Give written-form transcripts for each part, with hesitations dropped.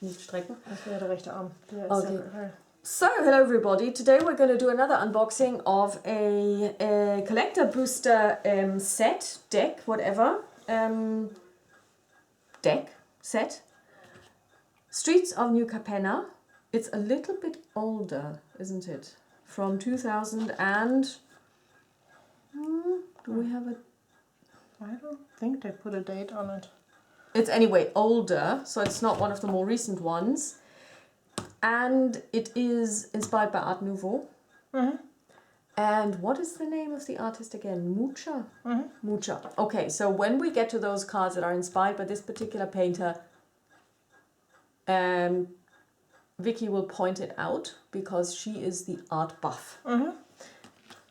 nicht strecken. Das wäre der rechte Arm. Okay. So, hello everybody. Today we're going to do another unboxing of a collector booster set, deck, whatever. Deck, set. Streets of New Capenna. It's a little bit older, isn't it? From 2000 and... do we have a... I don't think they put a date on it. It's anyway older, so it's not one of the more recent ones. And it is inspired by Art Nouveau. Mm-hmm. And what is the name of the artist again? Mucha? Mm-hmm. Mucha. Okay, so when we get to those cards that are inspired by this particular painter, Vicky will point it out because she is the art buff. Mm-hmm.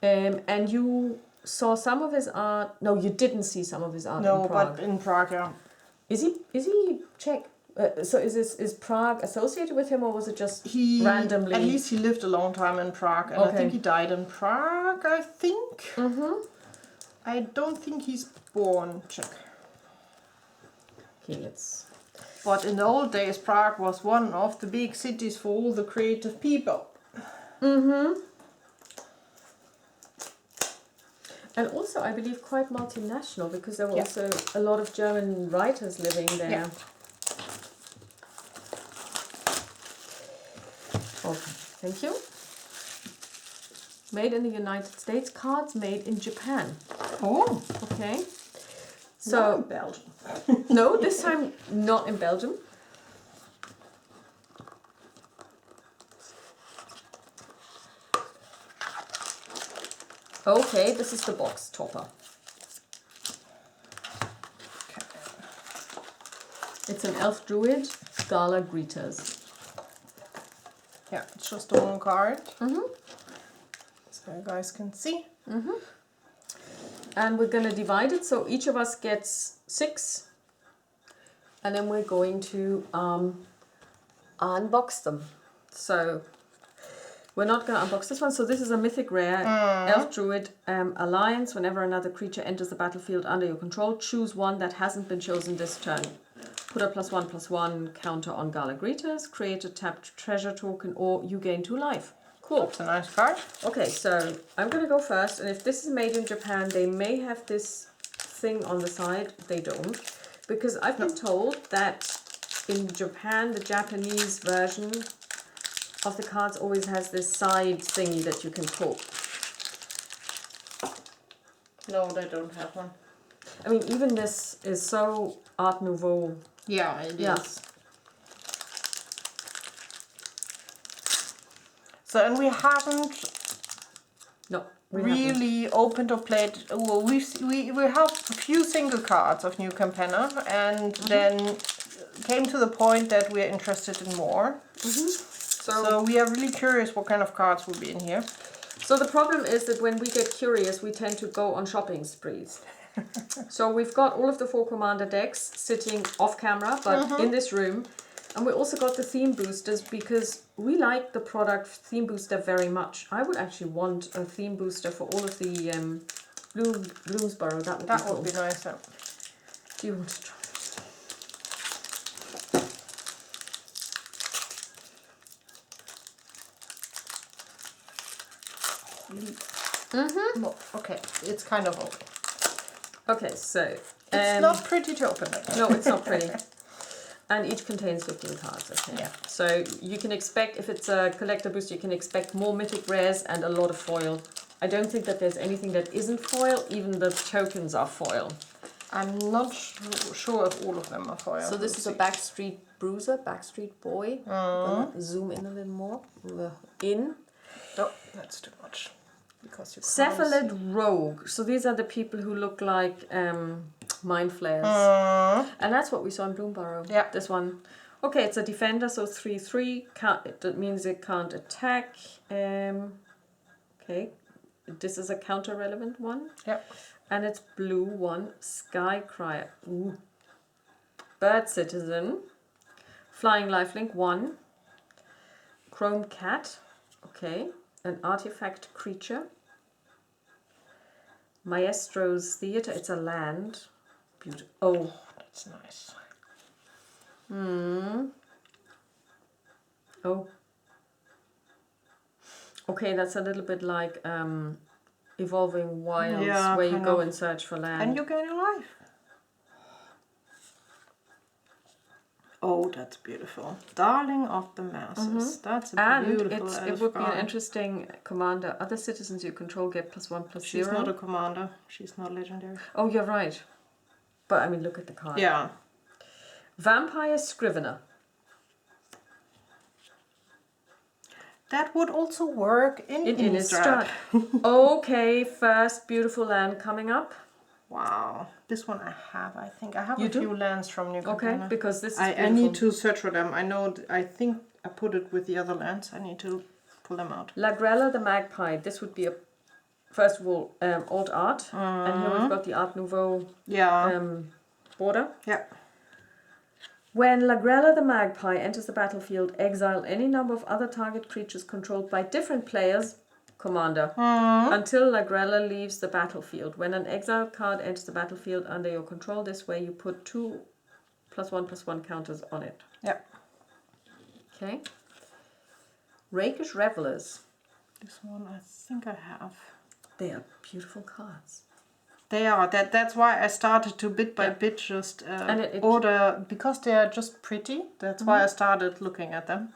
And you saw some of his art. No, you didn't see some of his art No, in Prague. but in Prague, yeah. Is he Czech? So is Prague associated with him, or was it just randomly? At least he lived a long time in Prague, and I think he died in Prague, I think. Mm-hmm. I don't think he's born Czech. Okay, let's... But in the old days, Prague was one of the big cities for all the creative people. Mm-hmm. And also, I believe, quite multinational, because there were also a lot of German writers living there. Yeah. Okay, thank you. Made in the United States, cards made in Japan. Oh, Okay. so So, in Belgium. no, this time not in Belgium. Okay, this is the box topper. It's an elf druid, Gala Greeters. Yeah, it's just the one card. Mm-hmm. So you guys can see. Mm-hmm. And we're going to divide it, so each of us gets 6. And then we're going to unbox them. So we're not going to unbox this one. So this is a mythic rare elf druid alliance. Whenever another creature enters the battlefield under your control, choose one that hasn't been chosen this turn. Put a +1/+1 counter on Gala Greeters, create a tapped treasure token, or you gain 2 life. Cool. That's a nice card. Okay, so I'm going to go first, and if this is made in Japan, they may have this thing on the side. They don't, because I've been told that in Japan, the Japanese version of the cards always has this side thingy that you can pull. No, they don't have one. I mean, even this is so Art Nouveau. Yeah, it is. So, and we haven't really opened or played. Well, we have a few single cards of New Capenna, and then came to the point that we're interested in more. So we are really curious what kind of cards will be in here. So the problem is that when we get curious, we tend to go on shopping sprees. So we've got all of the 4 commander decks sitting off camera, but in this room. And we also got the theme boosters because we like the product theme booster very much. I would actually want a theme booster for all of the Bloomsbury. That would be cool. Would be nice. Yeah. Do you want to try? Okay, it's kind of open. Okay, so... it's not pretty to open it. No, it's not pretty. And each contains 15 cards, okay. Yeah. So you can expect, if it's a collector booster, you can expect more mythic rares and a lot of foil. I don't think that there's anything that isn't foil, even the tokens are foil. I'm not sure if all of them are foil. So this is a Backstreet Bruiser, Backstreet Boy. Zoom in a little more. In. Oh, that's too much. Because you Cephalid Rogue. So these are the people who look like mind flayers. And that's what we saw in Bloomsbury. Yeah. This one. Okay, it's a defender, so 3/3. That means it can't attack. Okay. This is a counter relevant one. Yeah. And it's blue 1. Sky Crier. Ooh. Bird Citizen. Flying Lifelink 1. Chrome Cat. Okay. An artifact creature. Maestro's Theatre. It's a land. Beautiful. Oh, that's nice. Oh. Okay, that's a little bit like Evolving Wilds, Yeah, where you kind go of. and search for land. And you gain a life. Oh, that's beautiful. Darling of the masses. That's a beautiful elf it would be an card. interesting commander. Other citizens you control get +1/+0. She's not a commander. She's not legendary. Oh, you're right. But I mean, look at the card. Yeah. Vampire Scrivener. That would also work in Innistrad. Okay, first beautiful land coming up. Wow. This one I have, I think. I have You a do? few lands from New Capenna. Okay, because this is I need to search for them. I know, I think I put it with the other lands. I need to pull them out. Lagrella the Magpie. This would be a, first of all, old art. And here we've got the Art Nouveau border. Yeah. When Lagrella the Magpie enters the battlefield, exile any number of other target creatures controlled by different players, commander, until Lagrella leaves the battlefield. When an exiled card enters the battlefield under your control this way, you put 2 +1/+1 counters on it. Yeah. Okay. Rakish Revelers. This one I think I have. They are beautiful cards. They are. That's why I started to bit by bit just order, because they are just pretty. That's why I started looking at them.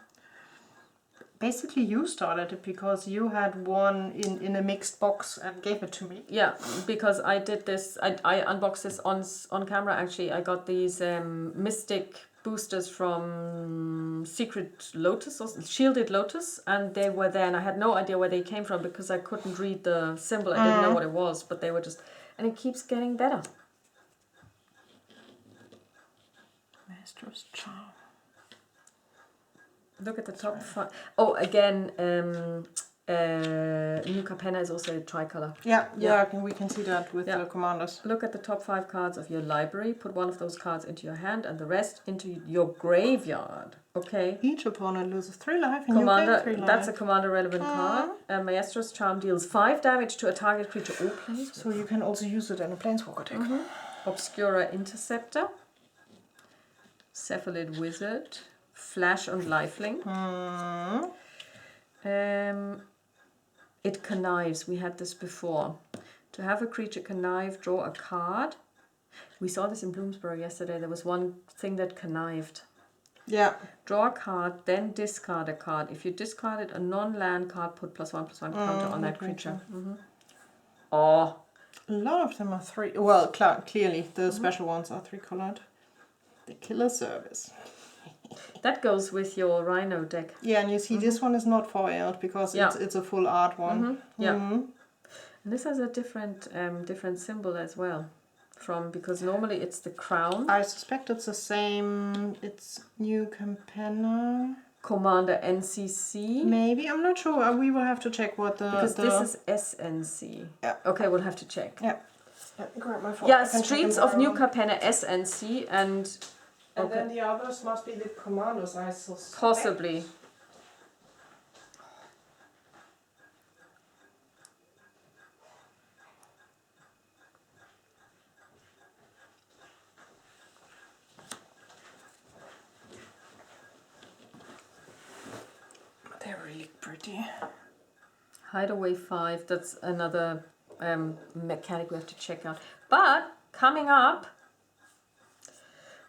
Basically, you started it because you had one in a mixed box and gave it to me. Yeah, because I did this. I unboxed this on camera. Actually, I got these Mystic boosters from Secret Lotus or Shielded Lotus, and they were there, and I had no idea where they came from because I couldn't read the symbol. I didn't know what it was, but they were just, and it keeps getting better. Master's Charm. Look at the top 5. Oh, again, New Capenna is also tricolor. Yeah, we can see that with the commanders. Look at the top 5 cards of your library. Put one of those cards into your hand and the rest into your graveyard. Okay. Each opponent loses 3 life and Commander, you gain 3 life. that's a commander relevant card. Maestro's Charm deals 5 damage to a target creature or planeswalker. So you can also use it in a planeswalker deck. Obscura Interceptor. Cephalid Wizard. Flash and Lifelink. It connives. We had this before. To have a creature connive, draw a card. We saw this in Bloomsbury yesterday. There was one thing that connived. Yeah. Draw a card, then discard a card. If you discarded a non-land card, put +1/+1 counter on that creature. Oh. A lot of them are 3. Well, clearly the special ones are 3 colored. The Killer Service. That goes with your Rhino deck. Yeah, and you see this one is not foiled because it's a full art one. And this has a different different symbol as well, because normally it's the crown. I suspect it's the same. It's New Capenna. Commander NCC. Maybe, I'm not sure. We will have to check what because this is SNC. Yeah. Okay, we'll have to check. Yeah. Let me grab my phone. Yeah, Streets of New Capenna SNC and. And then the others must be the commanders, I suspect. Possibly. They're really pretty. Hideaway 5, that's another mechanic we have to check out. But coming up,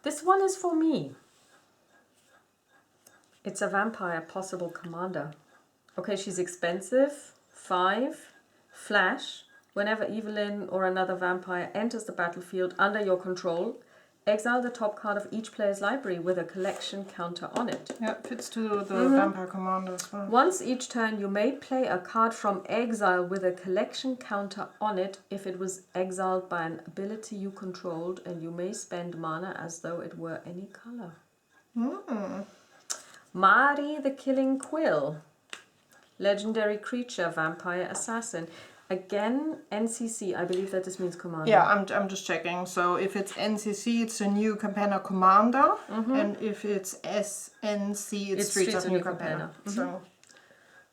this one is for me. It's a vampire possible commander. Okay, she's expensive. 5, flash. Whenever Evelyn or another vampire enters the battlefield under your control, exile the top card of each player's library with a collection counter on it. Yeah, fits to the vampire commander as well. Once each turn, you may play a card from exile with a collection counter on it if it was exiled by an ability you controlled, and you may spend mana as though it were any color. Mari the Killing Quill. Legendary creature, vampire assassin. Again, NCC, I believe that this means commander. Yeah, I'm just checking. So if it's NCC, it's a New Capenna commander. And if it's SNC, it's Streets of New Capenna. So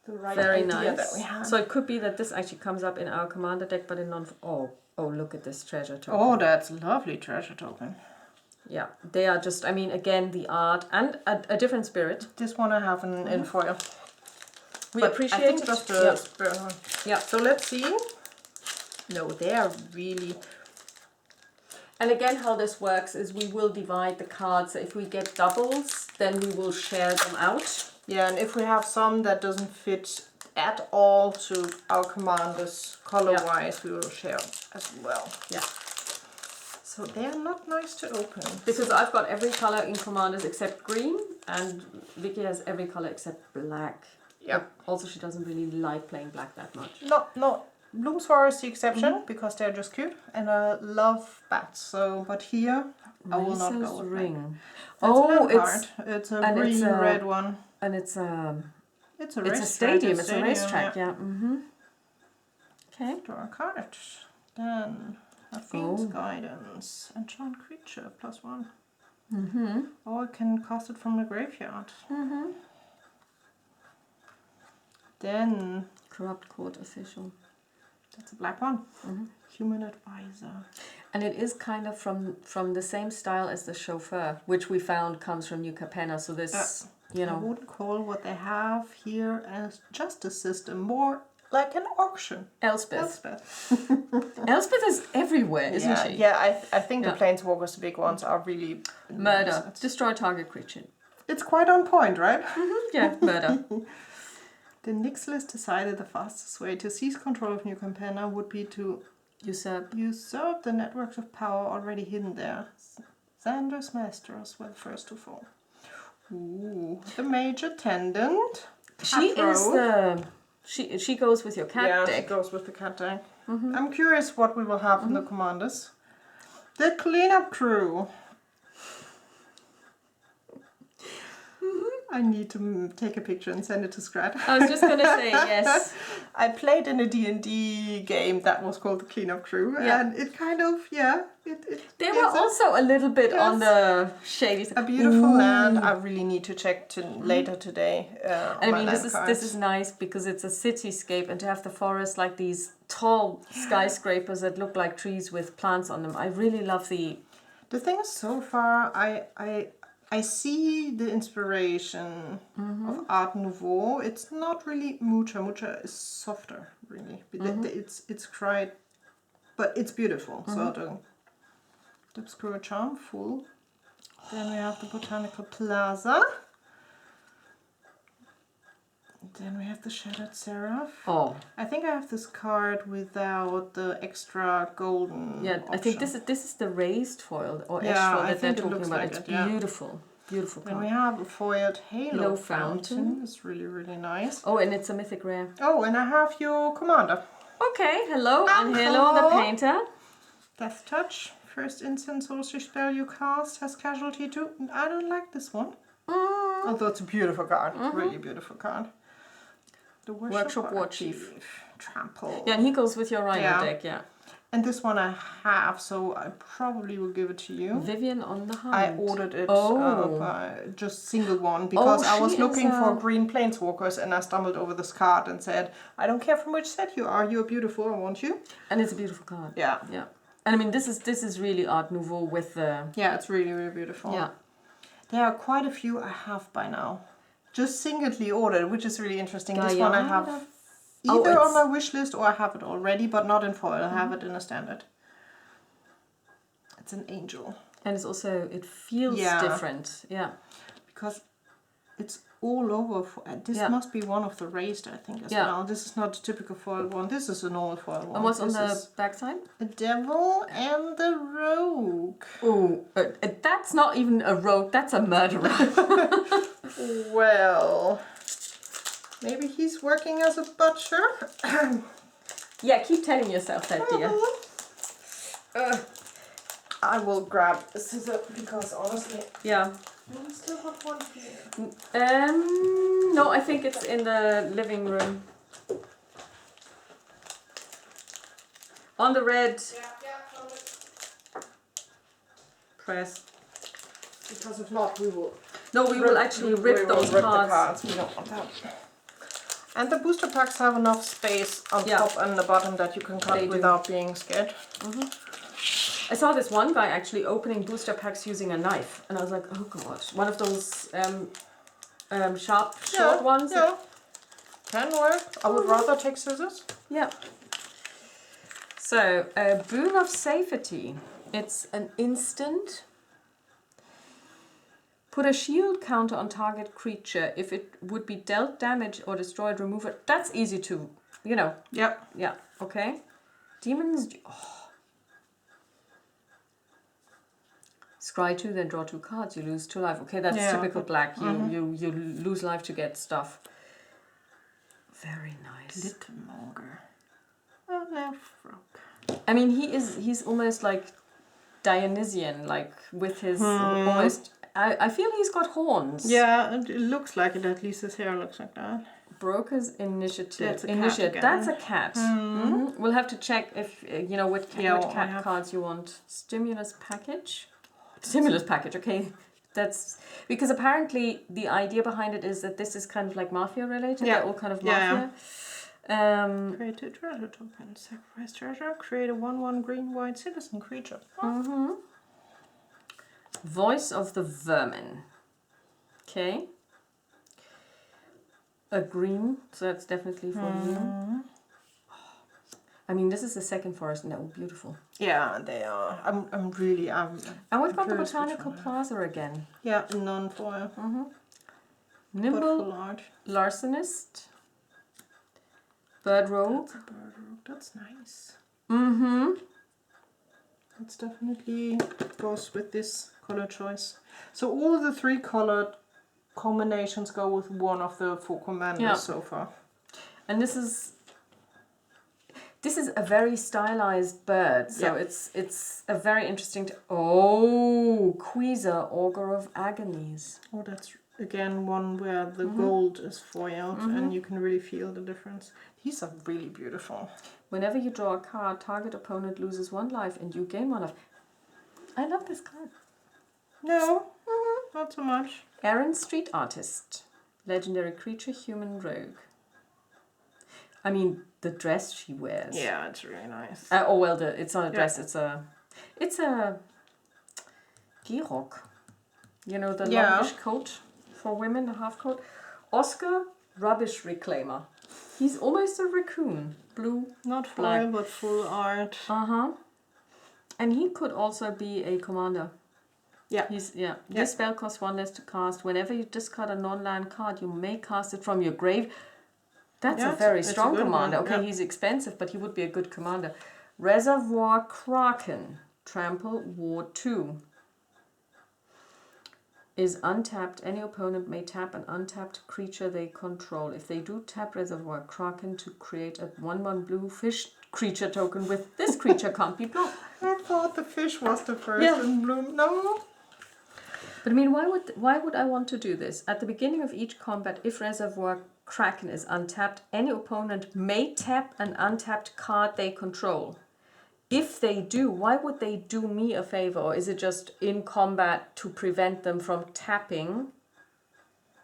the right Very idea nice. that we have. So it could be that this actually comes up in our commander deck, but in non... Oh, look at this treasure token. Oh, that's a lovely treasure token. Yeah, they are just, I mean, again, the art and a different spirit. This one I have in foil. We But appreciate I think it. just the spirit one. Yeah. So let's see. No, they are really... And again, how this works is we will divide the cards. So if we get doubles, then we will share them out. Yeah, and if we have some that doesn't fit at all to our commanders color-wise, we will share as well. Yeah. So they are not nice to open. Because I've got every color in commanders except green, and Vicky has every color except black. Yeah. Also, she doesn't really like playing black that much. No. Bloom's War is the exception because they're just cute, and I love bats. So, but here I will not go with ring. Oh, it's a green red one, and it's a stadium. It's a racetrack. Yeah. Okay. Draw a card. Then a Fiend's Guidance, enchant creature +1. Or I can cast it from the graveyard. Then Corrupt Court Official. That's a black one. Human Advisor. And it is kind of from the same style as the Chauffeur, which we found comes from New Capenna. So this, you know, I wouldn't call what they have here as justice system, more like an auction. Elspeth. Elspeth is everywhere, isn't she? Yeah, I think the Planeswalkers, the big ones, are really... Murder. Destroy target creature. It's quite on point, right? Yeah, murder. The Nixless decided the fastest way to seize control of New Capenna would be to usurp the networks of power already hidden there. Xander's Maestros were the first to fall. Ooh, the Mage Attendant. She is the... She goes with your cat deck. Yeah, she goes with the cat deck. I'm curious what we will have in the commanders. The Cleanup Crew. I need to take a picture and send it to Scrat. I was just going to say, yes. I played in a D&D game that was called the Cleanup Crew, and it kind of, They were also a little bit on the shady side. A beautiful land. I really need to check later today. I mean, this is nice because it's a cityscape, and to have the forest like these tall skyscrapers that look like trees with plants on them. I really love the... The thing is, so far, I see the inspiration of Art Nouveau. It's not really Mucha. Mucha is softer, really. It's quite, but it's beautiful. So the Obscure Charm, full. Then we have the Botanical Plaza. Then we have the Shattered Seraph. Oh. I think I have this card without the extra golden option. I think this is the raised foil or edge foil that they're talking about. Like it's beautiful. Beautiful card. Then we have a foiled Halo Fountain. It's really, really nice. Oh, and it's a mythic rare. Oh, and I have your commander. Okay, hello, and hello the painter. Death Touch. First instant sorcery spell you cast has casualty too. I don't like this one. Although it's a beautiful card. Really beautiful card. The Workshop War Chief. Trample. Yeah, and he goes with your Rhino deck, yeah. And this one I have, so I probably will give it to you. Vivian on the Hunt. I ordered it just single one because I was looking for green planeswalkers and I stumbled over this card and said, I don't care from which set you are, you're beautiful, I want you. And it's a beautiful card. Yeah. Yeah. And I mean, this is really Art Nouveau with the... Yeah, it's really, really beautiful. Yeah. There are quite a few I have by now. Just singly ordered, which is really interesting. This one I have either on my wish list or I have it already, but not in foil. I have it in a standard. It's an angel. And it's also, it feels different. Yeah. Because it's all over. This must be one of the raised, I think, as well. This is not a typical foil one. This is a normal foil one. And what's on the back side? The Devil and the Rogue. Oh, that's not even a rogue, that's a murderer. Well, maybe he's working as a butcher. Yeah, keep telling yourself that, dear. I will grab a scissor because honestly... Yeah. I still have one here. No, I think it's in the living room. On the red. Yeah. Press. Because if not, we will... No, we will actually rip those cards. We don't want that. And the booster packs have enough space on top and the bottom that you can cut without being scared. I saw this one guy actually opening booster packs using a knife, and I was like, oh god, one of those sharp, short ones. Yeah, can work. I would rather take scissors. Yeah. So, a boon of safety. It's an instant. Put a shield counter on target creature. If it would be dealt damage or destroyed, remove it. That's easy to, you know. Yep. Yeah, okay. Demons. Oh. Scry 2, then draw 2 cards. You lose 2 life. Okay, that's typical black. You lose life to get stuff. Very nice. Little longer. Oh, no, frog. I mean, he's almost like Dionysian, like with his almost. I feel he's got horns. Yeah, it looks like it. At least his hair looks like that. Broker's initiative. That's a cat again. That's a cat. We'll have to check if you know what cat cards you want. Stimulus package. Stimulus package. Okay, that's because apparently the idea behind it is that this is kind of like mafia related. Yeah. They're all kind of mafia. Create a treasure token. Sacrifice treasure. Create a 1/1 green-white citizen creature. Voice of the Vermin. Okay. A green, so that's definitely for you. I mean, this is the second forest, and they're all beautiful. Yeah, they are. I'm really. And we've got the Botanical Plaza again. Yeah, non-foil. Nimble art. Larcenist. Bird Rogue. That's a bird rogue. That's nice. Mm-hmm. That's definitely goes with this color choice. So all the 3 colored combinations go with one of the 4 commanders so far. And this is a very stylized bird, so it's a very interesting. Queezer, Augur of Agonies. Oh, that's again one where the gold is foiled, and you can really feel the difference. These are really beautiful. Whenever you draw a card, target opponent loses 1 life, and you gain 1 life. I love this card. No, not so much. Aaron Street Artist, legendary creature, human rogue. I mean, the dress she wears. Yeah, it's really nice. It's not a dress. It's a Gehrock. You know, the longish coat for women, the half coat. Oscar, rubbish reclaimer. He's almost a raccoon. Blue, not foil, but full art. And he could also be a commander. Yeah. This spell costs 1 less to cast. Whenever you discard a non-land card, you may cast it from your grave. That's a very strong commander. Okay, he's expensive, but he would be a good commander. Reservoir Kraken. Trample War 2. Is untapped. Any opponent may tap an untapped creature they control. If they do, tap Reservoir Kraken to create a 1/1 blue fish creature token with this creature can't be blocked. I thought the fish was the first in bloom. No. But I mean, why would I want to do this? At the beginning of each combat, if Reservoir Kraken is untapped, any opponent may tap an untapped card they control. If they do, why would they do me a favor? Or is it just in combat to prevent them from tapping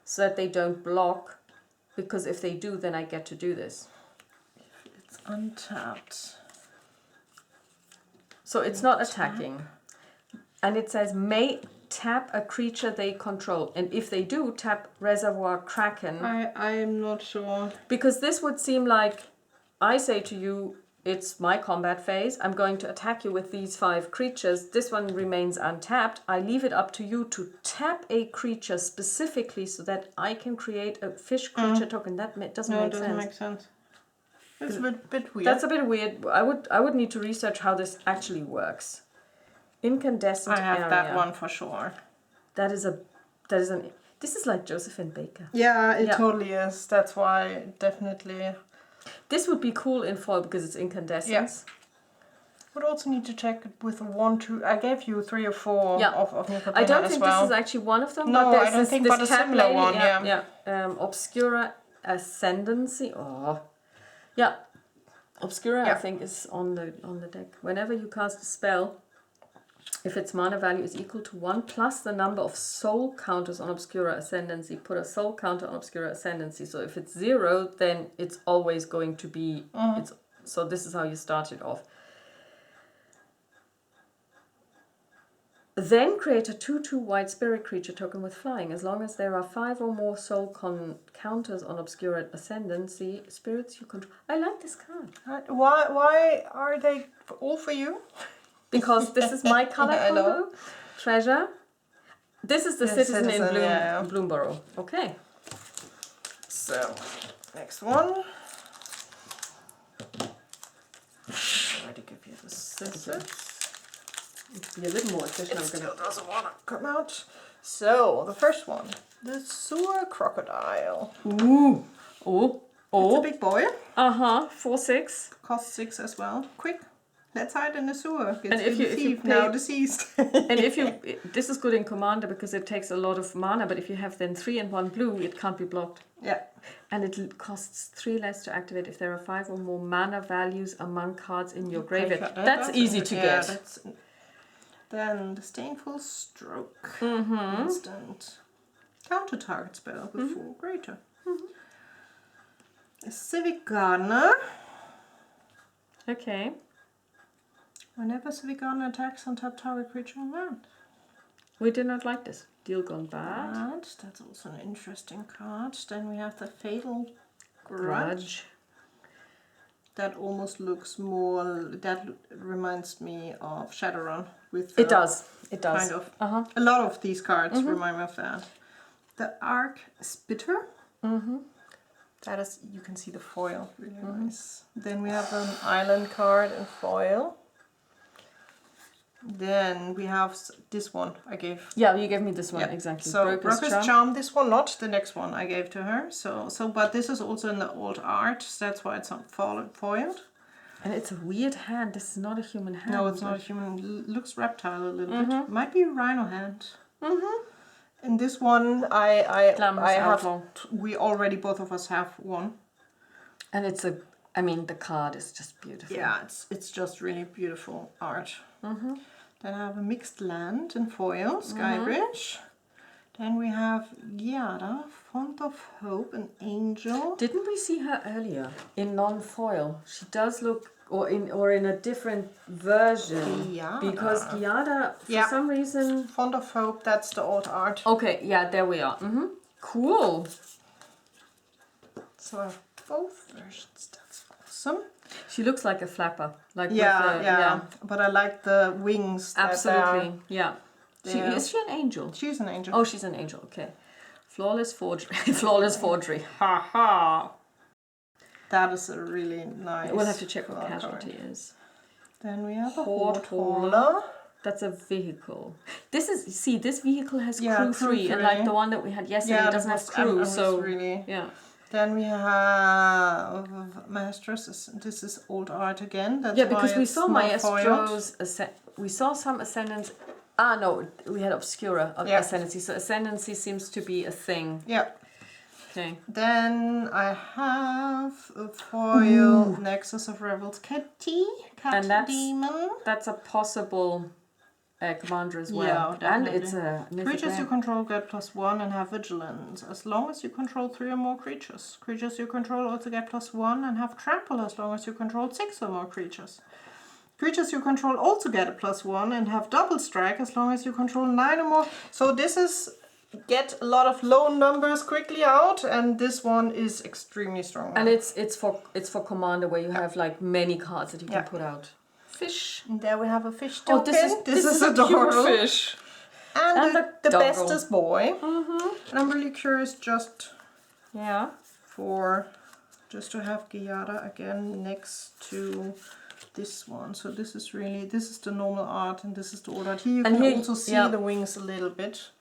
so that they don't block? Because if they do, then I get to do this. If it's untapped. So it's not attacking. And it says may tap a creature they control. And if they do, tap Reservoir Kraken. I am not sure. Because this would seem like I say to you, it's my combat phase. I'm going to attack you with these 5 creatures. This one remains untapped. I leave it up to you to tap a creature specifically so that I can create a fish creature token. That doesn't make sense. No, it doesn't make sense. It's a bit weird. That's a bit weird. I would need to research how this actually works. Incandescent area. I have that one for sure. This is like Josephine Baker. Yeah, it totally is. That's why definitely. This would be cool in foil because it's incandescence. Yeah. Would also need to check it with 1, 2. I gave you 3 or 4 of Capenna I don't think this is actually one of them. No, but I don't think, but a similar one. Yeah. Obscura Ascendancy. Oh, yeah. Obscura, I think, is on the deck. Whenever you cast a spell, if its mana value is equal to 1 plus the number of soul counters on Obscura Ascendancy, put a soul counter on Obscura Ascendancy. So if it's 0, then it's always going to be. So this is how you start it off. Then create a 2/2 white spirit creature token with flying. As long as there are 5 or more soul counters on obscure ascendancy, spirits you control. I like this card. Why are they all for you? Because this is my color I combo. know. Treasure. This is the citizen in Bloom, yeah. Bloomborough. Okay. So, next one. Already give you the scissors. Be a little more efficient. It still doesn't want to come out. So, the first one. The sewer crocodile. Ooh. Oh. It's a big boy. 4/6. Costs 6 as well. Quick. Let's hide in the sewer. Gets And if you pay, now deceased. and if you, this is good in Commander because it takes a lot of mana, but if you have then 3 and 1 blue, it can't be blocked. Yeah. And it costs 3 less to activate if there are 5 or more mana values among cards in your graveyard. That's easy to get. Then the Disdainful Stroke. Instant. Counter target spell with 4 greater. A Civic Gardener. Okay. Whenever Civic Gardener attacks, untap target creature on land. We did not like this. Deal gone bad. And that's also an interesting card. Then we have the Fatal Grudge. That almost looks more. That reminds me of Shadowrun. With it does. It does. Kind of. A lot of these cards remind me of that. The Arc Spitter. That is, you can see the foil. Really nice. Then we have an island card in foil. Then we have this one I gave. Yeah, you gave me this one, exactly. So Broker's Charm, this one, not the next one I gave to her. So, but this is also in the old art, so that's why it's not foiled. And it's a weird hand. This is not a human hand. No, it's not a human. Looks reptile a little bit. Might be a rhino hand. In this one, I have. We already both of us have one. And it's a. I mean, the card is just beautiful. Yeah, it's just really beautiful art. Then I have a Mixed Land in foil, Skybridge. Then we have Giada, Font of Hope, an angel. Didn't we see her earlier in non-foil? She does look, or in a different version. Giada. Because Giada, for some reason. Font of Hope, that's the old art. Okay, yeah, there we are. Cool. So I have both versions. That's awesome. She looks like a flapper. Like yeah. But I like the wings. Absolutely, yeah. Is she an angel? She's an angel. Oh, she's an angel, okay. Flawless forgery. Flawless forgery. Ha ha. That is a really nice. We'll have to check what casualty is. Then we have a Hoard Hauler. That's a vehicle. This vehicle has crew 3, and like the one that we had yesterday doesn't have crew, so really, yeah. Then we have Maestros. This is old art again. That's because we saw Maestros. We saw some Ascendants. No, we had Obscura Ascendancy. So Ascendancy seems to be a thing. Yeah. Okay. Then I have a foil Nexus of Revels Cat Demon. That's a possible commander as well. Yeah, and it's a creatures you control get +1 and have vigilance as long as you control 3 or more creatures. Creatures you control also get +1 and have trample as long as you control 6 or more creatures. Creatures you control also get a +1 and have double strike as long as you control 9 or more. So this is get a lot of low numbers quickly out, and this one is extremely strong. And it's for commander where you have like many cards that you can put out. Fish. And there we have a fish token. This is adorable. Fish. And the bestest boy. And I'm really curious just to have Giada again next to this one. So this is the normal art and this is the old art. Here you can also see the wings a little bit.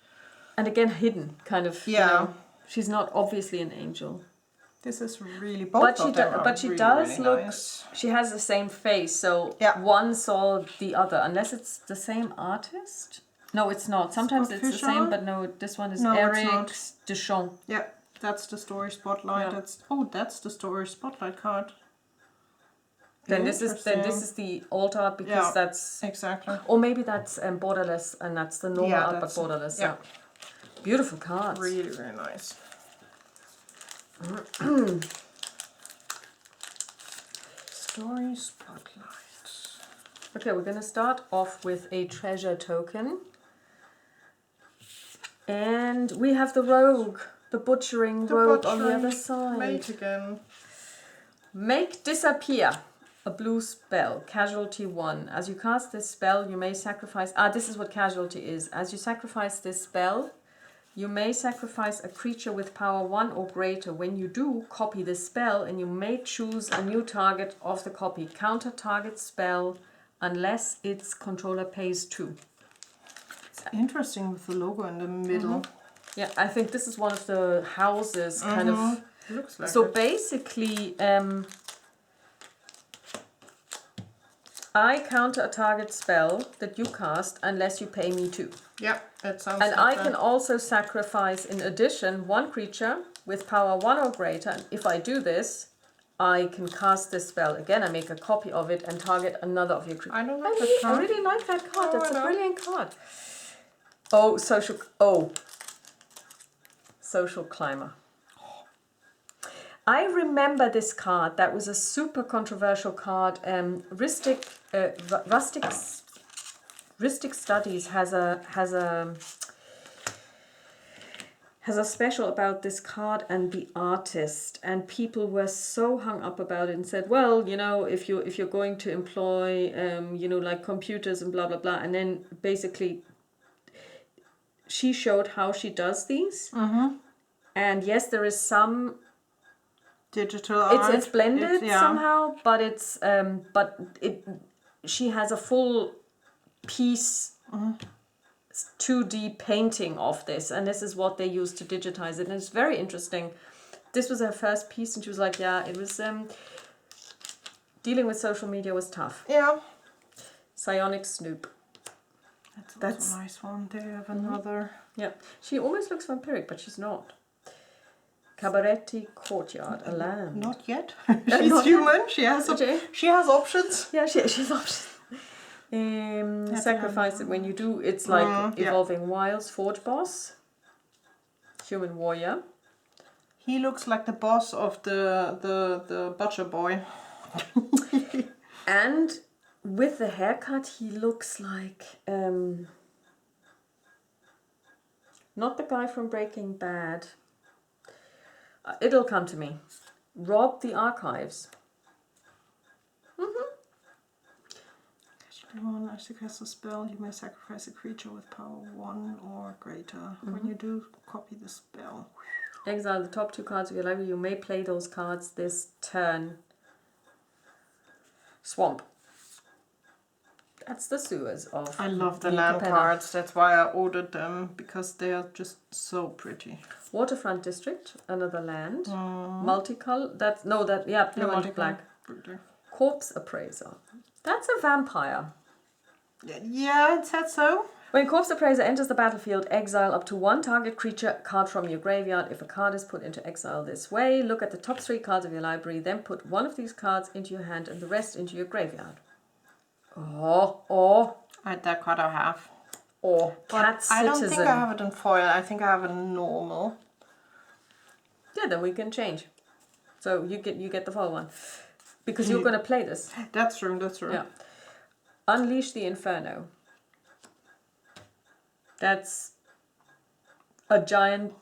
And again hidden, kind of. Yeah. You know, she's not obviously an angel. This is really both of them but she really, does really look. Nice. She has the same face, so one saw the other, unless it's the same artist. No, it's not. Sometimes it's the same, but no, this one is Eric Deschamps. Yeah, that's the story spotlight. Yeah. That's the story spotlight card. Then this is the old art because that's exactly. Or maybe that's borderless and that's the normal art but borderless. Yeah. Beautiful cards. Really, really nice. Story spotlight. Okay, we're gonna start off with a treasure token. And we have the rogue, the butchering rogue on the other side. Mate again. Make disappear a blue spell, casualty 1. As you cast this spell, you may sacrifice... this is what casualty is. As you sacrifice this spell, you may sacrifice a creature with power 1 or greater. When you do, copy this spell and you may choose a new target of the copy. Counter target spell unless its controller pays 2. Interesting with the logo in the middle. Yeah, I think this is one of the houses kind of... Looks like So it. basically, I counter a target spell that you cast unless you pay me 2. Yeah, that sounds And like I that. can also sacrifice, in addition, 1 creature with power 1 or greater. And if I do this, I can cast this spell. Again, I make a copy of it and target another of your creatures. I don't like that I card. really like that card. Oh, That's I a know. brilliant card. Oh, social climber. I remember this card. That was a super controversial card. Rustic Studies has a special about this card and the artist, and people were so hung up about it and said, well, you know, if you're going to employ like computers and blah blah blah, and then basically she showed how she does these. And yes, there is some Digital art. it's blended yeah. somehow, but it's she has a full piece 2D painting of this, and this is what they use to digitize it, and it's very interesting. This was her first piece, and she was like, yeah, it was dealing with social media was tough. Yeah. Psionic Snoop. That's a nice one. There you have another. Yeah, she almost looks vampiric, but she's not. Cabaretti Courtyard, a land. Not yet. She's not human. She has Okay. she has options. Yeah, she's options. Sacrifice it when you do. It's like Evolving Wilds, Forge Boss, Human Warrior. He looks like the boss of the butcher boy. And with the haircut, he looks like not the guy from Breaking Bad. It'll come to me. Rob the Archives. As you cast a spell, you may sacrifice a creature with power 1 or greater. When you do, copy the spell. Exile the top 2 cards of your library. You may play those cards this turn. Swamp. That's the sewers of... I love the the land Capenna. cards. That's why I ordered them, because they are just so pretty. Waterfront District, another land. Multicolor. That's blue and black. Pretty. Corpse Appraiser. That's a vampire. Yeah, it said so. When Corpse Appraiser enters the battlefield, exile up to 1 target creature card from your graveyard. If a card is put into exile this way, look at the top 3 cards of your library, then put 1 of these cards into your hand and the rest into your graveyard. That card I have. Or Cat I don't Citizen. think I have it in foil. I think I have it in normal. Yeah, then we can change. So you get the foil one. Because you're going to play this. That's true, that's true. Yeah. Unleash the Inferno. That's a giant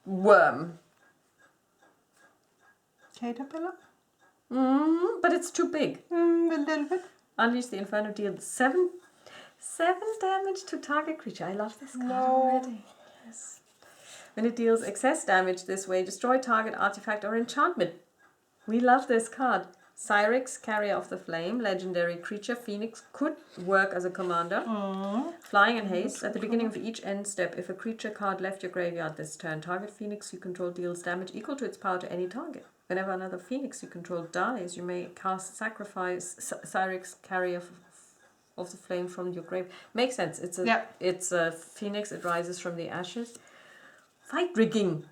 worm. Caterpillar? But it's too big. A little bit. Unleash the Inferno deals 7 damage to target creature. I love this card already. Yes. When it deals excess damage this way, destroy target artifact or enchantment. We love this card. Cyrix, Carrier of the Flame, legendary creature. Phoenix could work as a commander. Flying and haste. At the beginning of each end step, if a creature card left your graveyard this turn, target Phoenix you control deals damage equal to its power to any target. Whenever another Phoenix you control dies, you may cast Sacrifice Cyrix, Carrier of the Flame from your grave. Makes sense. It's a Phoenix. It rises from the ashes. Fight rigging.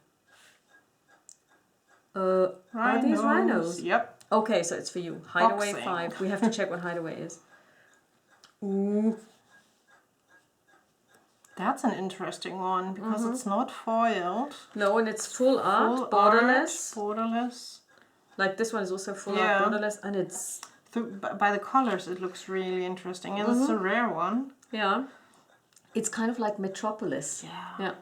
Are these rhinos? Yep. Okay, so it's for you. Hideaway Boxing. 5. We have to check what Hideaway is. Ooh. That's an interesting one, because it's not foiled. No, and it's full art, Full borderless. art, borderless. Like this one is also full art, borderless, and it's... By the colors it looks really interesting, and it's a rare one. Yeah. It's kind of like Metropolis. Yeah.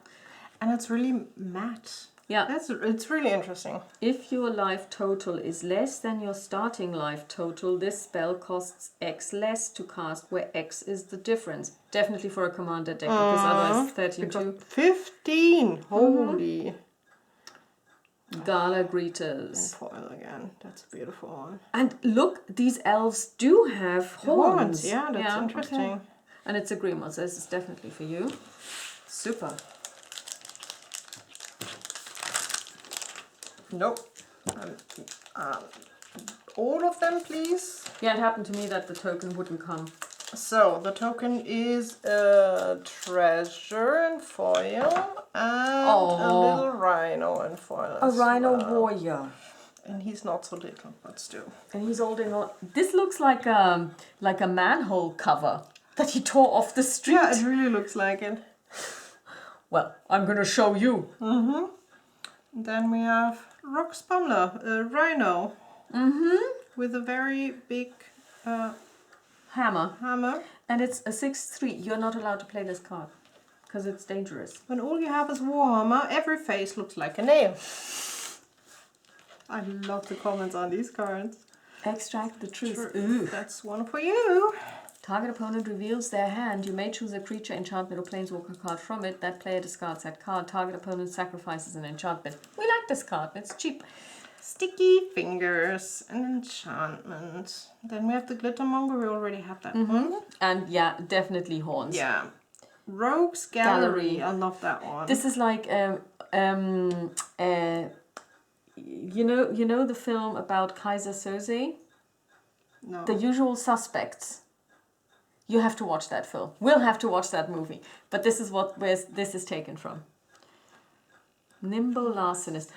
And it's really matte. Yeah. It's really interesting. If your life total is less than your starting life total, this spell costs X less to cast, where X is the difference. Definitely for a commander deck, because otherwise 13-2. 15! Holy. Gala Greeters. And foil again. That's a beautiful one. And look, these elves do have horns. Yeah, that's interesting. Okay. And it's a green one, so this is definitely for you. Super. Nope. All of them, please. Yeah, it happened to me that the token wouldn't come. So, the token is a treasure in foil and a little rhino in foil. A rhino warrior. And he's not so little, but still. And he's holding on. This looks like a manhole cover that he tore off the street. Yeah, it really looks like it. Well, I'm going to show you. Then we have Rock Spumler, a rhino. With a very big hammer. And it's a 6/3. You're not allowed to play this card because it's dangerous. When all you have is Warhammer, every face looks like a nail. I love the comments on these cards. Extract the truth. Ooh. That's one for you. Target opponent reveals their hand. You may choose a creature, enchantment, or planeswalker card from it. That player discards that card. Target opponent sacrifices an enchantment. We like this card. It's cheap. Sticky Fingers, an enchantment. Then we have the Glittermonger. We already have that one. And yeah, definitely horns. Yeah. Rogues Gallery. I love that one. This is like you know the film about Kaiser Soze? No. The Usual Suspects. You have to watch that film. We'll have to watch that movie. But this is where this is taken from. Nimble Larcenist.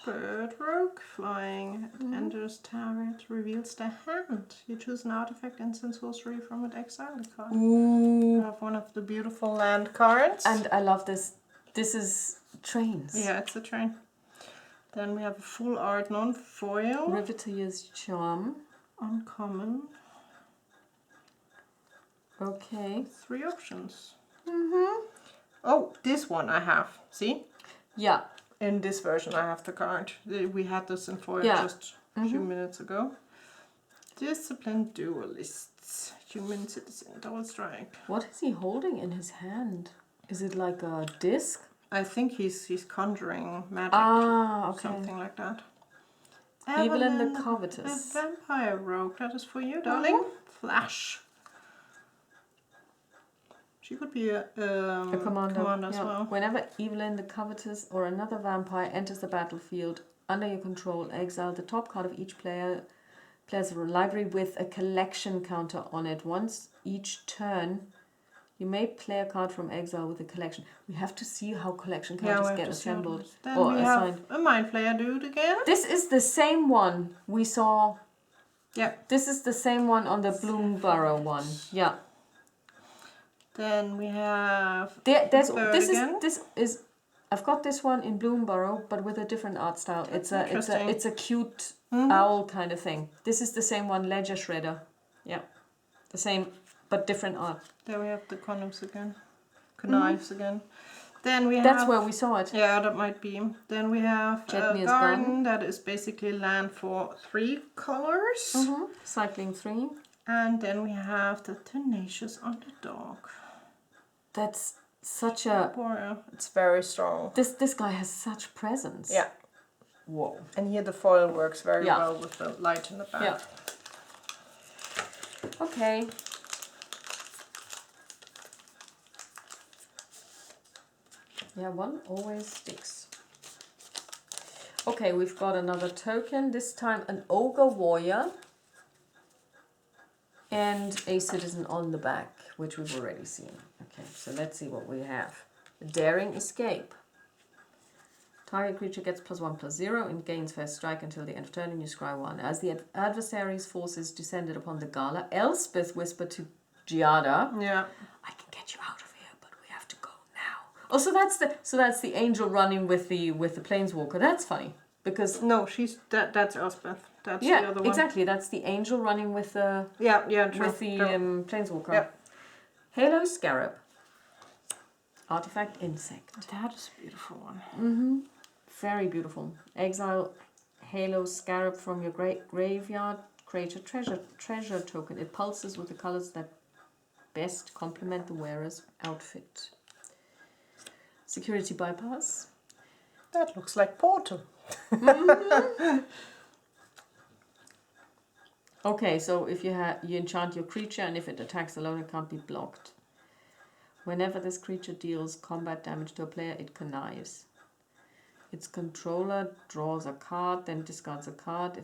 Bird Rogue, flying, enters target, reveals the hand. You choose an artifact, instant, sorcery from an exiled card. Ooh. You have one of the beautiful land cards. And I love this. This is trains. Yeah, it's a train. Then we have a full art non-foil. Riveteer's Charm. Uncommon. Okay. 3 options. Oh, this one I have. See? Yeah. In this version I have the card. We had this in foil just a few minutes ago. Disciplined Duelists. Human Citizen. Double strike. What is he holding in his hand? Is it like a disc? I think he's conjuring magic. Ah, okay. Something like that. Evelyn the Covetous. A vampire rogue. That is for you, darling. Flash. She could be a commander as well. Whenever Evelyn the Covetous or another vampire enters the battlefield under your control, exile the top card of each player's library with a collection counter on it. Once each turn, you may play a card from exile with a collection. We have to see how collection counters get assembled or assigned. Have a Mind Flayer dude again. This is the same one we saw. Yeah. This is the same one on the Bloomborough one. Yeah. Then we have this is I've got this one in Bloomborough but with a different art style. It's a cute owl kind of thing. This is the same one, Ledger Shredder. Yeah. The same but different art. There we have the condoms again. Knives again. Then we have That's where we saw it. Yeah, that might be. Then we have a garden that is basically land for 3 colors. Cycling 3. And then we have the Tenacious Underdog. That's such a... It's very strong. This guy has such presence. Yeah. Whoa. And here the foil works very well with the light in the back. Yeah. Okay. Yeah, one always sticks. Okay, we've got another token. This time an Ogre Warrior. And a citizen on the back, which we've already seen. Okay, so let's see what we have. Daring Escape. Target creature gets +1/+0 and gains first strike until the end of turn and you scry 1. As the adversary's forces descended upon the gala, Elspeth whispered to Giada, I can get you out of here, but we have to go now. Oh, so that's the angel running with the planeswalker. That's funny. Because no, that's Elspeth. That's the other one. Exactly. That's the angel running with the true. planeswalker. Yep. Halo Scarab. Artifact insect. That is a beautiful one. Very beautiful. Exile Halo Scarab from your graveyard. Create a treasure token. It pulses with the colors that best complement the wearer's outfit. Security bypass. That looks like Portal. Okay, so if you enchant your creature, and if it attacks alone, it can't be blocked. Whenever this creature deals combat damage to a player, it connives. Its controller draws a card, then discards a card.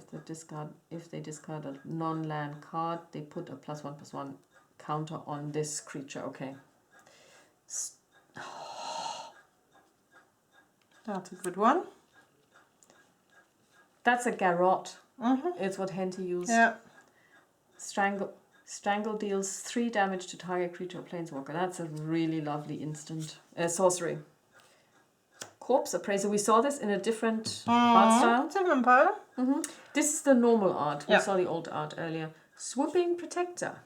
If they discard a non-land card, they put a +1/+1 counter on this creature. Okay. That's a good one. That's a garrote. It's what Henty used. Yeah. Strangle deals 3 damage to target creature or planeswalker. That's a really lovely instant. Sorcery. Corpse Appraiser. We saw this in a different art style. It's a vampire. This is the normal art. We Yeah. saw the old art earlier. Swooping Protector.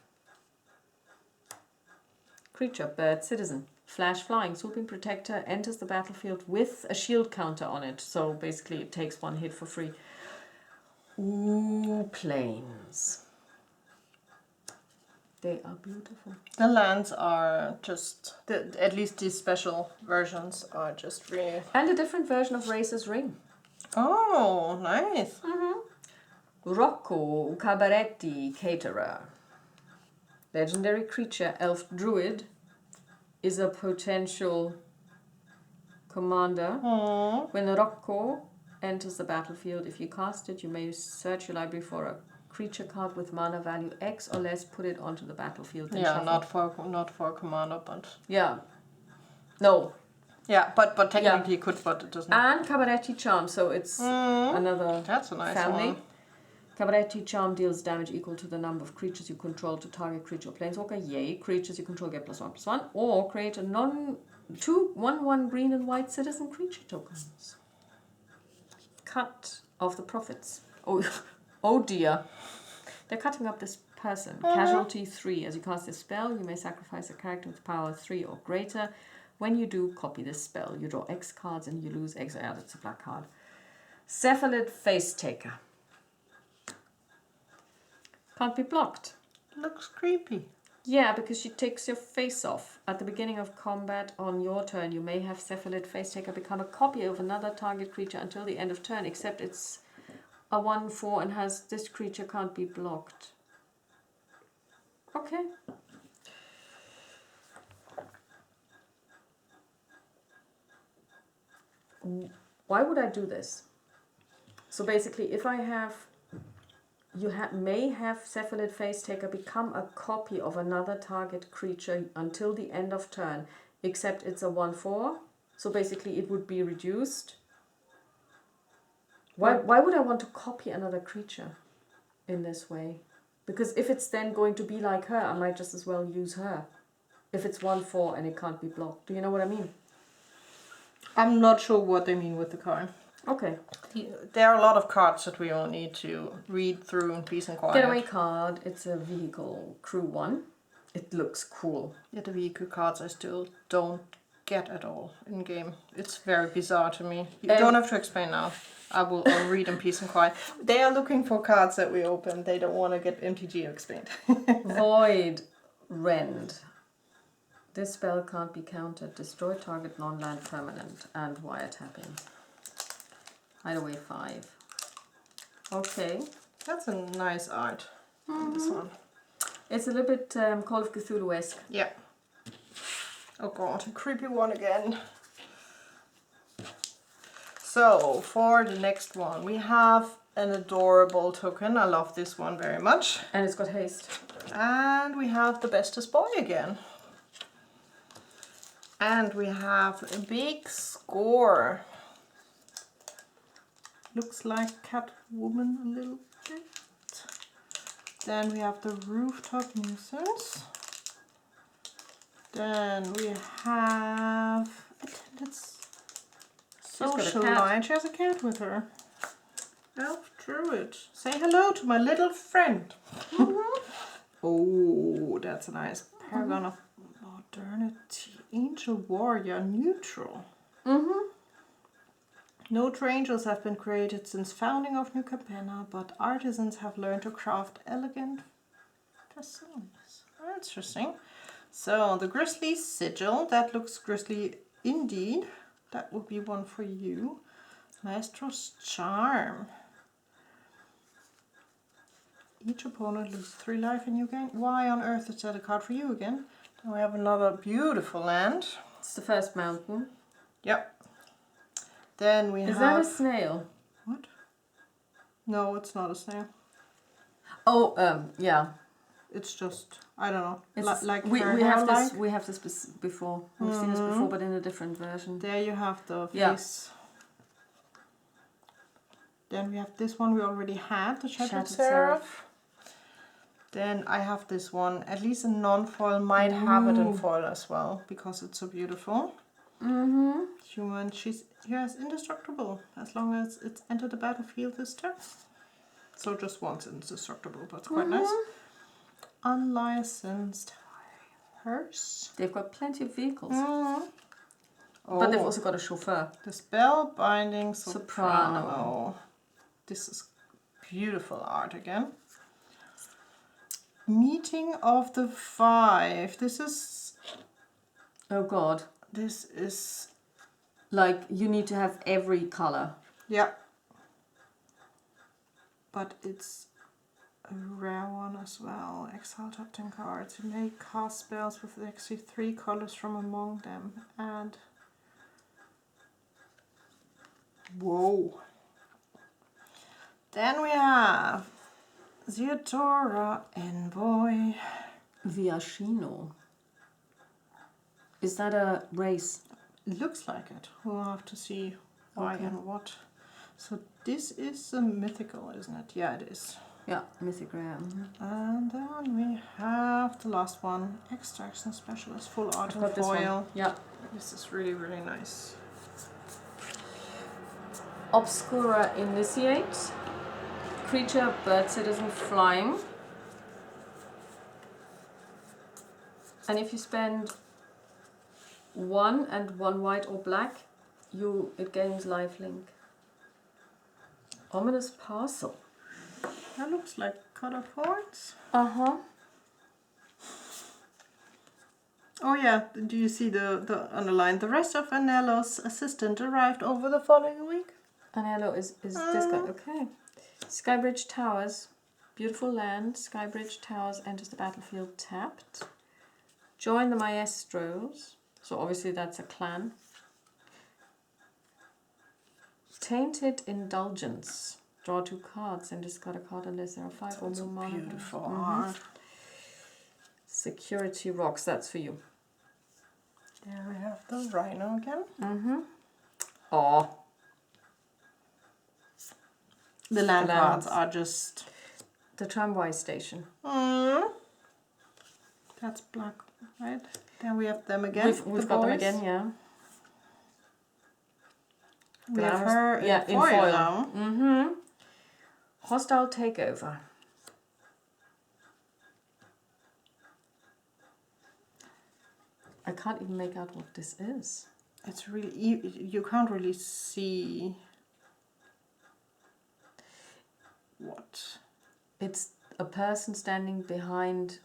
Creature, bird, citizen. Flash flying. Swooping Protector enters the battlefield with a shield counter on it. So basically it takes 1 hit for free. Ooh, planes. They are beautiful. The lands are just, at least these special versions are just really... And a different version of Racer's Ring. Oh, nice. Rocco Cabaretti Caterer. Legendary creature, Elf Druid, is a potential commander. When Rocco enters the battlefield, if you cast it, you may search your library for a creature card with mana value X or less, put it onto the battlefield. And Yeah, shuffle. not for commander, but... Yeah. No. Yeah, but technically you could, but it doesn't... And Cabaretti Charm, so it's another That's a nice family. one. Cabaretti Charm deals damage equal to the number of creatures you control to target creature or planeswalker. Yay. Creatures you control get +1/+1. Or create a 1/1 green and white citizen creature tokens. Cut of the profits. Oh dear. They're cutting up this person. Casualty 3. As you cast this spell, you may sacrifice a character with power 3 or greater. When you do, copy this spell. You draw X cards and you lose X. Yeah, that's a black card. Cephalid Face Taker. Can't be blocked. Looks creepy. Yeah, because she takes your face off. At the beginning of combat on your turn, you may have Cephalid Face Taker become a copy of another target creature until the end of turn, except it's a 1/4 and has this creature can't be blocked. Okay. Why would I do this? So basically, if I have... You may have Cephalid Face Taker become a copy of another target creature until the end of turn, except it's a 1/4. So basically it would be reduced. Why would I want to copy another creature in this way? Because if it's then going to be like her, I might just as well use her. If it's 1/4 and it can't be blocked. Do you know what I mean? I'm not sure what they mean with the card. Okay. There are a lot of cards that we all need to read through in peace and quiet. Getaway card. It's a vehicle crew 1. It looks cool. Yeah, the vehicle cards I still don't get at all in game. It's very bizarre to me. You don't have to explain now. I'll read in peace and quiet. They are looking for cards that we open. They don't want to get MTG explained. Void Rend. This spell can't be countered. Destroy target non-land permanent and wiretapping. Hideaway 5. Okay. That's a nice art. This one. It's a little bit Call of Cthulhu-esque. Yeah. Oh god, a creepy one again. So, for the next one, we have an adorable token. I love this one very much. And it's got haste. And we have the Bestest Boy again. And we have a big score. Looks like Catwoman a little bit. Then we have the Rooftop Nuisance. Then we have Attendance Socialite. She has a cat with her. Elf Druid. Say hello to my little friend. Oh, that's a nice Paragon of Modernity. Angel warrior, neutral. Mm-hmm. No true angels have been created since founding of New Capenna, but artisans have learned to craft elegant facades. Interesting. So the grisly sigil, that looks grisly indeed. That would be one for you. Maestro's charm. Each opponent loses 3 life and you gain. Why on earth is that a card for you again? Then we have another beautiful land. It's the first mountain. Yep. Then we have... Is that a snail? What? No, it's not a snail. Oh, yeah. It's just, I don't know, It's, like we have this. We have this before. We've seen this Mm-hmm. before, but in a different version. There you have the Yeah. face. Then we have this one we already had, the Shattered Shattered Seraph. Then I have this one, at least a non-foil, might have it in foil as well, because it's so beautiful. Mm-hmm. Human, she's indestructible, as long as it's entered the battlefield this turn. So just once indestructible, but it's quite nice. Unlicensed hearse. They've got plenty of vehicles. Oh, But they've also got a chauffeur. the spellbinding soprano. Soprano. This is beautiful art again. Meeting of the 5. This is... Oh god. This is... Like, you need to have every color. Yeah. But it's a rare one as well. Exile top 10 cards. You may cast spells with actually 3 colors from among them. And... Whoa. Then we have Zeodora Envoy. Viashino. Is that a race? Looks like it. We'll have to see why Okay. and what. So this is a mythical, isn't it? Yeah, it is. Yeah, mythic rare. And then we have the last one, Extraction Specialist, full art I've and got this one. foil. Yeah. This is really, really nice. Obscura Initiate. Creature, bird, citizen, flying. And if you spend 1 and 1 white or black, it gains lifelink. Ominous Parcel. That looks like cut of horns. Uh-huh. Oh yeah, do you see the underline? The rest of Anello's assistant arrived over the following week. Anello is this guy. Okay. Skybridge Towers. Beautiful land. Skybridge Towers enters the battlefield tapped. Join the Maestros. So obviously that's a clan. Tainted Indulgence. Draw 2 cards and discard a card unless there are 5 or more mana. Beautiful art. Security Rocks, that's for you. There we have the rhino again. Mm-hmm. Oh. The land cards are just... The tramway station. That's black, right? Then we have them again. We've got them again, yeah. We have her in foil now. Mm-hmm. Hostile Takeover. I can't even make out what this is. It's really... You can't really see... What? It's a person standing behind.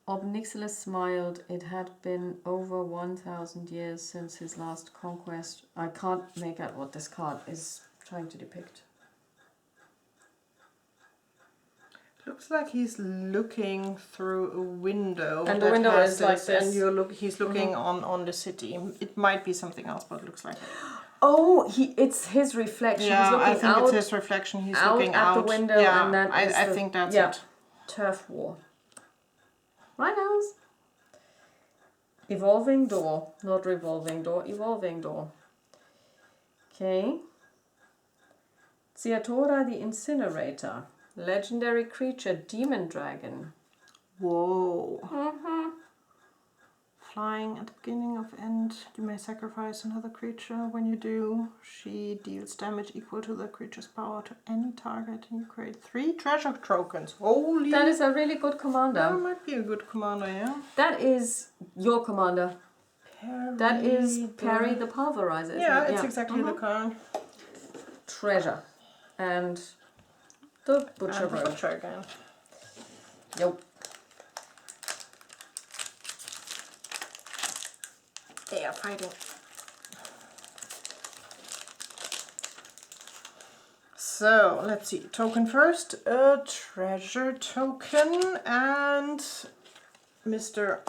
Obnixilus smiled. It had been over 1,000 years since his last conquest. I can't make out what this card is trying to depict. Looks like he's looking through a window. And the window is like this. And he's looking on the city. It might be something else, but it looks like it. Oh, it's his reflection. Yeah, He's looking I think out, it's his reflection. He's looking at out the window, Yeah, and then I think that's it. Turf war. Rhinos. Evolving door, not revolving door. Evolving door. Okay. Zeodora the Incinerator. Legendary creature, demon dragon. Whoa. flying at the beginning of end. You may sacrifice another creature. When you do, she deals damage equal to the creature's power to any target, and you create 3 treasure tokens. Holy! That is a really good commander. That might be a good commander, yeah. That is your commander. Parry that is Parry the Pulverizer. Yeah, it's exactly the card. Treasure. And the Butcher. And the Butcher again. Yo. They are fighting. So, let's see. Token first. A treasure token. And Mr.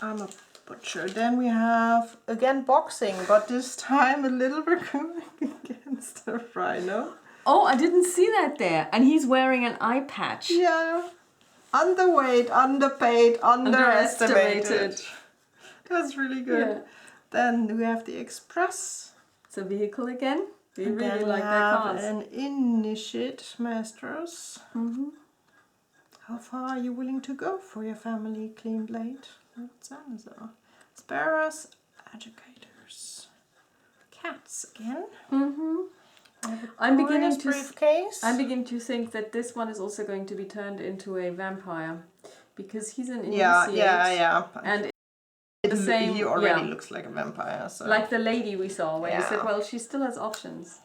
I'm a Butcher. Then we have, again, boxing. But this time a little raccoon against a rhino. Oh, I didn't see that there. And he's wearing an eye patch. Yeah. Underweight, underpaid, underestimated. That's really good. Yeah. Then we have the Express. It's a vehicle again. We and really then like that card. An Initiate Masters. How far are you willing to go for your family? Clean blade. What's that? Sparrows, Educators. Cats again. I'm beginning to think that this one is also going to be turned into a vampire, because he's an initiate. Yeah. And the same. He already looks like a vampire. So. Like the lady we saw, where you said, well, she still has options.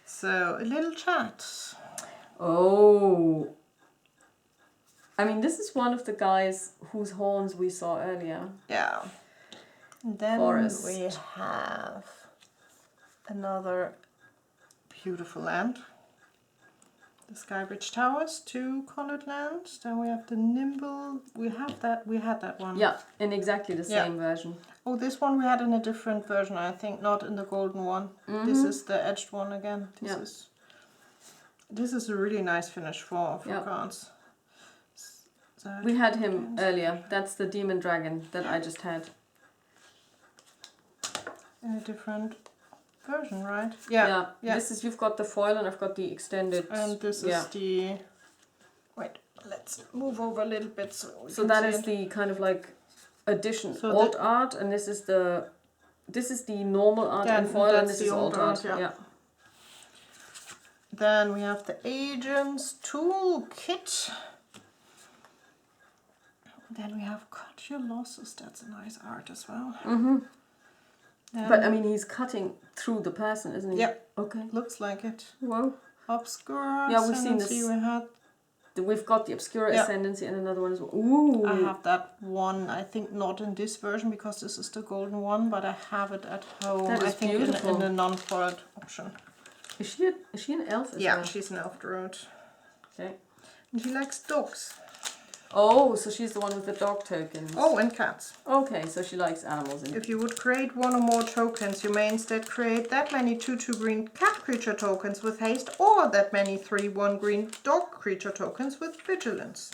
So a little chat. Oh. I mean, this is one of the guys whose horns we saw earlier. Yeah. And then Forest. we have another beautiful land. The Skybridge Towers, 2 colored lands. Then we have the Nimble. We had that one. Yeah, in exactly the same version. Oh, this one we had in a different version, I think, not in the golden one. This is the edged one again. This is a really nice finish for cards. We had him earlier. That's the Demon Dragon that I just had. In a different version, right? Yeah. This is, you've got the foil and I've got the extended. And this is the. Wait, let's move over a little bit so that is the kind of like addition, so alt art, and this is the normal art and foil, and this is alt art. Yeah. Then we have the Agents Toolkit. Then we have Cut Your Losses. That's a nice art as well. But I mean, he's cutting through the person, isn't he? Yep. Okay. Looks like it. Whoa. Obscura. Yeah, we've seen this. We've got the Obscura Ascendancy and another one as well. Ooh. I have that one. I think not in this version because this is the golden one, but I have it at home. That is I think beautiful. in the non-foiled option. Is she an elf as well? Yeah, she's an elf druid. Okay. And she likes dogs. Oh, so she's the one with the dog tokens. Oh, and cats. Okay, so she likes animals. If you would create 1 or more tokens, you may instead create that many 2/2 green cat creature tokens with haste, or that many 3/1 green dog creature tokens with vigilance.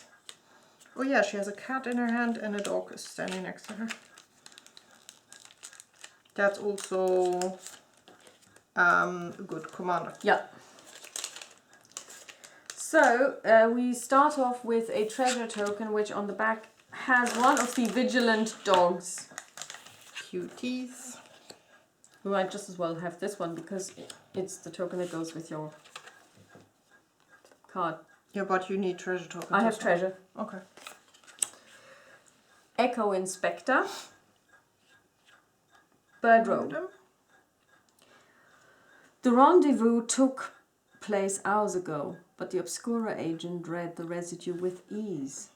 Oh yeah, she has a cat in her hand and a dog is standing next to her. That's also a good commander. Yeah. So we start off with a treasure token, which on the back has one of the vigilant dogs. Cuties. We might just as well have this one because it's the token that goes with your card. Yeah, but you need treasure tokens. I have treasure. Okay. Echo Inspector. Bird Row. The rendezvous took place hours ago, but the Obscura agent read the residue with ease.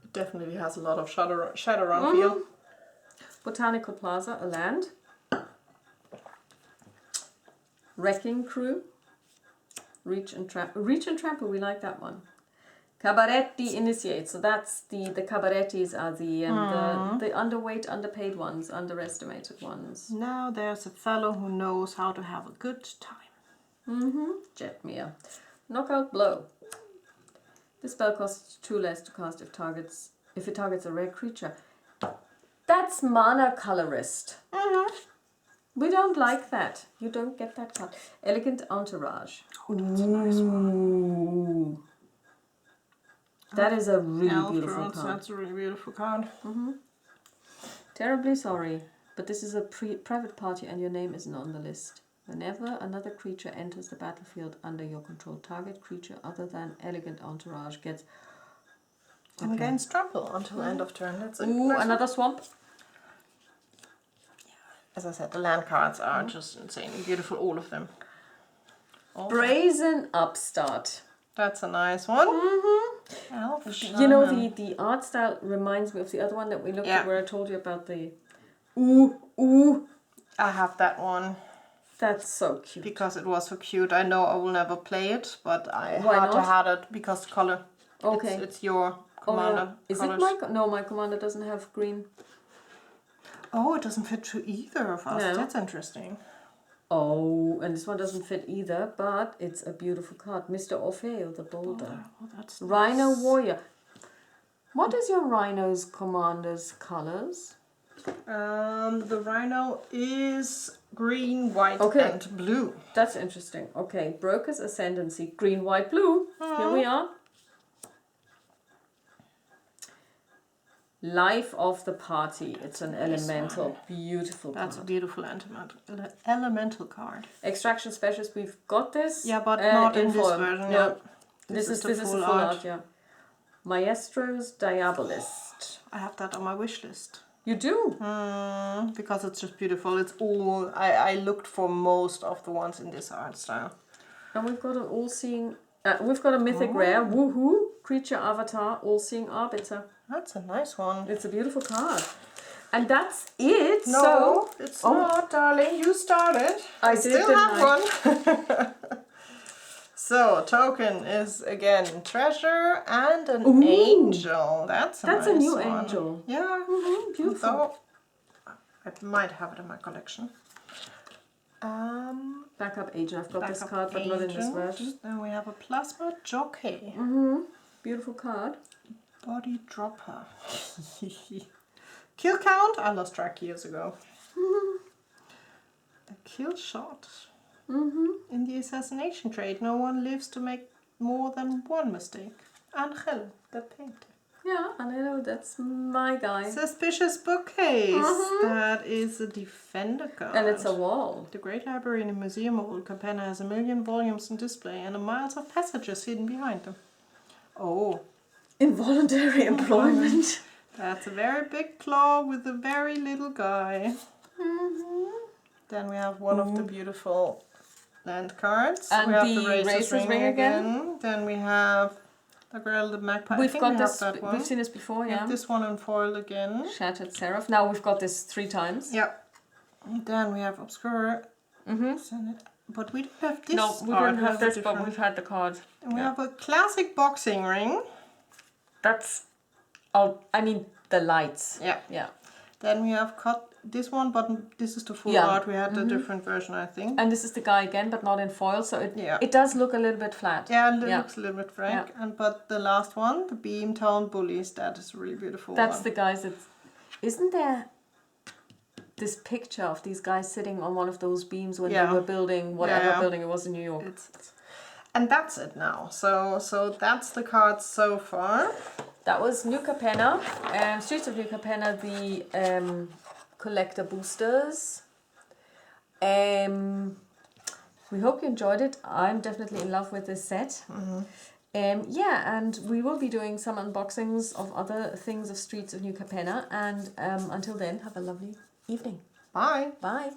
It definitely has a lot of Shadowrun feel. Botanical Plaza, a land. Wrecking Crew. Reach and Trample, we like that one. Cabaretti Initiate, so that's the cabarettis are the underweight, underpaid ones, underestimated ones. Now there's a fellow who knows how to have a good time. Jetmere. Knockout Blow. This spell costs 2 less to cast if it targets a rare creature. That's Mana Colorist. We don't like that. You don't get that card. Elegant Entourage. Oh, that's a nice one. That is a really beautiful card. That's a really beautiful card. Terribly sorry, but this is a private party and your name isn't on the list. Whenever another creature enters the battlefield under your control, target creature other than elegant entourage gets... And again, trample until end of turn. That's it. Ooh, another swamp. As I said, the land cards are just insanely beautiful, all of them. Brazen Upstart. That's a nice one. Elf You know, Shaman. the art style reminds me of the other one that we looked Yeah. at where I told you about the... Ooh. I have that one That's so cute. because it was so cute. I know I will never play it, but I Why had to not? have it because color. Okay. It's your Oh, commander. yeah. Is colors. it my... No, my commander doesn't have green. Oh, it doesn't fit to either of us. No. That's interesting. Oh, and this one doesn't fit either, but it's a beautiful card. Mr. Orfeo, the Boulder. Oh, that's Rhino nice. Warrior. What is your Rhino's commander's colors? The rhino is green, white, Okay. and blue. That's interesting. Okay, Broker's Ascendancy. Green, white, blue. Here we are. Life of the Party. It's an elemental. Beautiful That's a card. beautiful elemental card. Extraction Specialist. We've got this. Yeah, but not in this foil. version. No. Yeah. This is the the full art, yeah. Maestro's Diabolist. I have that on my wish list. You do? Because it's just beautiful. It's all I looked for most of the ones in this art style. And we've got an all-seeing... we've got a mythic rare. Woohoo! Creature Avatar. All-seeing Arbiter. That's a nice one. It's a beautiful card. And that's it. No, So it's not, darling. You started. I did, still didn't have one. So, token is again treasure and an angel. That's a That's nice a new one. angel. Yeah, Beautiful. So, I might have it in my collection. Backup Agent. I've got this Backup card, but not in this agent. version. Then we have a plasma jockey. Beautiful card. Body dropper. Kill count? I lost track years ago. A kill shot. In the assassination trade, no one lives to make more than one mistake. Angel, the painter. Yeah, and I know that's my guy. Suspicious bookcase. That is a defender card. And it's a wall. The Great Library in the Museum of Old Capenna has 1 million volumes on display and miles of passages hidden behind them. Oh. Involuntary employment. That's a very big claw with a very little guy. Then we have one of the beautiful land cards. And we have the Racer's Ring again. Then we have the Girl, the Magpie. We've got this. That one. We've seen this before, We yeah. have this one in foil again. Shattered Seraph. Now we've got this 3 times. Yeah. And then we have Obscura. But we don't have this. No, we art. don't have a this, but different- we've had the card. And we have a classic boxing ring. That's... Oh, I mean, the lights. Yeah. Yeah. Then we have cut this one, but this is the full Yeah. art. We had a different version, I think. And this is the guy again, but not in foil, so Yeah. it does look a little bit flat. Yeah, it looks a little bit frank. Yeah. And but the last one, the Beamtown Bullies, that is a really beautiful That's one. the guys that... Isn't there this picture of these guys sitting on one of those beams when they were building whatever building it was in New York? And that's it now. So that's the cards so far. That was New Capenna, Streets of New Capenna, the collector boosters. We hope you enjoyed it. I'm definitely in love with this set. Yeah, and we will be doing some unboxings of other things of Streets of New Capenna. And until then, have a lovely evening. Bye. Bye.